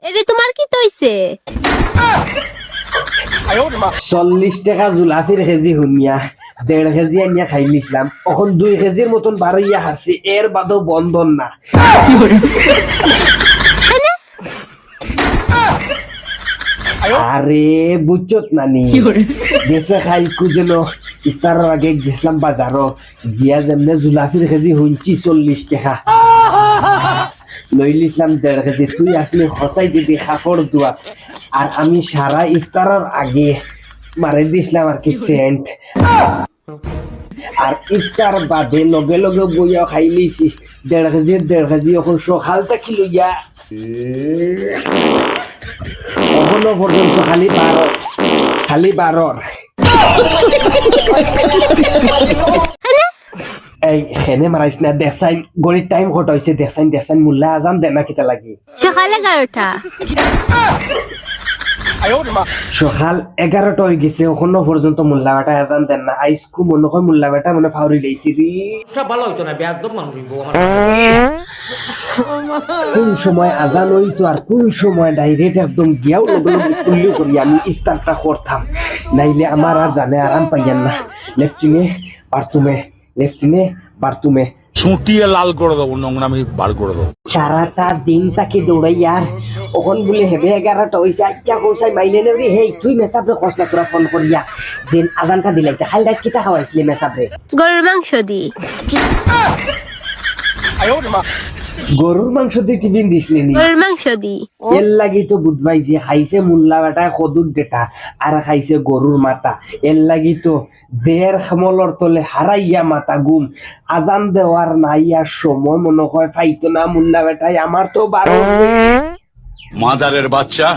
এরে তোমার কি তৈছে? 40 টাকা জুলাফির কেজি হুনিয়া 1.5 কেজি আনিয়া খাইলিছিলাম, এখন 2 কেজির মতন বারইয়া হারছি, এর বাদও বন্ধন না। আরে বুঝছত নানি, গেছে খাই যেন ইফতারের আগে গেছিলাম বাজারও, গিয়া যেমনে জুলাফির কেজি হুনছি 40 টাকা, লইলিছিলাম 1.5 কেজি। তুই আসলে হসাই দিদি খাফড় দুয়া, আর আমি সারা ইফতারের আগে মারে দিছিলাম আর কি সেন্ট, আর ইফতার বাদে লগে লগে বইয়া খাইলিছি 1.5 কেজি। এখন সকাল থেকে লইয়া এখনো পর্যন্ত খালি 12 এই হেনে মারাইছ না, দেখছাই গড়ির টাইম কত হয়েছে, দেখছাই মুল্লা আজান দেন না কিতা লাগি। সকাল 11টা। সকাল 11টা হয়ে গেছে, এখনো পর্যন্ত মুল্লা বেটা আজান দেন না। আইসকু মনে হয় মুল্লা বেটা মানে ফাউরি লাইছি রে। ভালো হইতো না, বেয়াদব মানুষ হইবো আমার। কোন সময় আজান হইতো আর কোন সময় ডাইরেক্ট একদম গিয়াও উল্লু করি আমি ইফতারটা করতাম, নাইলে আমার আর জানে আরাম পাইয়ান না। লেফটিনে বারতুমে ছুটিয়ে লাল করে দেবো, নোংরামি বার করে দেবো। সারাটা দিন তাকে দৌড়াই, আর ওখান বলে হেবে 11টা হয়েছে। আচ্ছা কৌশাই মাইলে নেবরি, হেই তুই মেসাবরে খসলা তোরা ফোন করিয়া যে আজানটা দিলাইতে খালি রাত কিতা খাওয়াইছিলি মেসাবরে? গরুর মাংস দি। গরুর মাংস দিয়ে টিফিন দিসলি নি? গরুর মাংস দি। এর লাগি তো বুধবাইছি, খাইছে মুল্লা বেটায় খদুর ডেটা আর খাইছে গরুর মাথা, এর লাগি তো দেহের খামলর তলে হারাইয়া মাথা গুম। আজান দেওয়ার নাইয়ার সময় মনে হয় ফাইতো না মুল্লা বেটায়। আমার তো 12 মাদারের বাচ্চা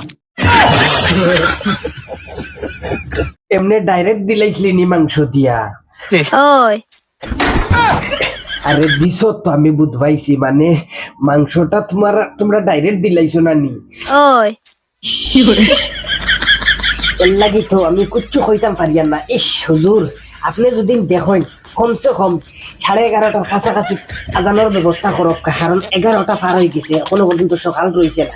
এমনি ডাইরেক্ট দিলাইছিলি নি মাংস দিয়া? ওই আরে দিছ তো, আমি বুধবাইছি মানে মাংসটা তোমরা ডাইরেক্ট দিলাইছো না নি? ওই এর লাগি তো আমি কুচ্ছু কইতাম পারিয়ান না। ইস হুজুর, আপনি যদি দেখেন কমসে কম 11:30টার কাছাকাছি আজানোর ব্যবস্থা করক, কারণ 11টা পার হয়ে গেছে, এখনো পর্যন্ত সকাল রয়েছে না।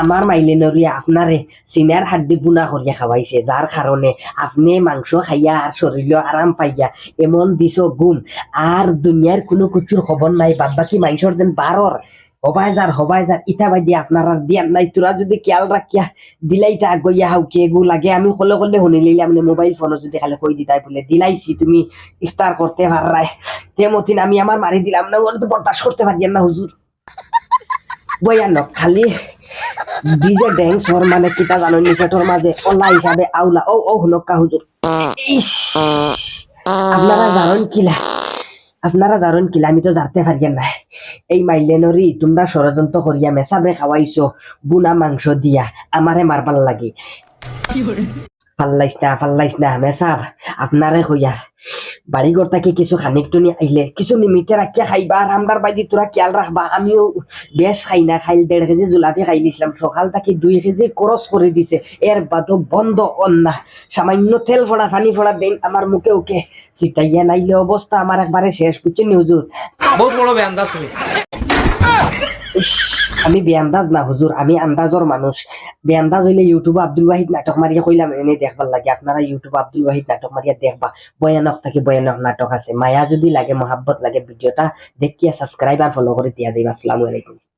আমার মাইলে নরিয়া আপনারে সিনার হাড্ডি বুনা করিয়া খাওয়াইছে, যার কারণে আপনি মাংস খাইয়া আর শরীর আরাম পাইয়া এমন দিছ গুম, আর দুনিয়ার কোনো কিছুর খবর নাই। বাদ বাকি মাংসর যেন 12 হবাই যার ইটা বাই দিয়ে আপনার আর দিয়ার নাই। তোরা যদি খেয়াল রাখিয়া দিলাইটা গইয়া হাউকে এগু লাগে, আমি কলে শুনি লিলাম মানে মোবাইল ফোনও যদি খালি কই দিতাই বলে দিলাইছি তুমি ইফতার করতে পারাই তেমতিন আমি আমার মারি দিলাম না, ওরা তো বরদাস্ত করতে পারিয়েন না হুজুর। বইয়া ন খালি ডিজে ড্যান্স ওর মানে কিতা জানো নি পেটর মাঝে অলা হিসাবে আউলা ও হুনক্কা হুজুর। ইস আপনারা জানেন কিলা আমি তো জানতে পারিয়েন না। এই মাইলেনরি তোমরা ষড়যন্ত্র করিয়া মেসাবে খাওয়াইছো বুনা মাংস দিয়া আমারে মারবার লাগে। ফাল্লাইস না মেসাব, আপনারে কইয়া বাড়ি ঘর থেকে কিছু খানিক টুনি আইলে কিছু নিমিতে রাখিয়া খাইবা, আর আমরার বাইদি তোরা খেয়াল রাখবা। আমিও বেশ খাই না, খাইল 1.5 কেজি জুলাপি খাইলিছিলাম, সকাল থেকে 2 কেজি ক্রস করে দিছে, এর বাদও বন্ধ অন্না। সামান্য তেল ফোড়া পানি ফোড়া দেন আমার মুখে ওকে সিটাইয়া, নাইলে অবস্থা আমার একবারে শেষ। বুঝছেন হুজুর? বহুত বড় বেয়ান্দাজ তুমি। আমি বেআন্দাজ না হুজুর, আমি আন্দাজর মানুষ। বেআন্দাজ হইলে ইউটিউবে আব্দুল ওয়াহিদ নাটক মারিয়া কইলাম এনে দেখবার লাগে। আপনারা ইউটিউবে আব্দুল ওয়াহিদ নাটক মারিয়া দেখবা, ভয়ানক নাটক আছে। মায়া যদি লাগে, মহাব্বত লাগে, ভিডিওটা দেখিয়া সাবস্ক্রাইব আর ফলো করে দিয়া দিবা। আসসালামু আলাইকুম।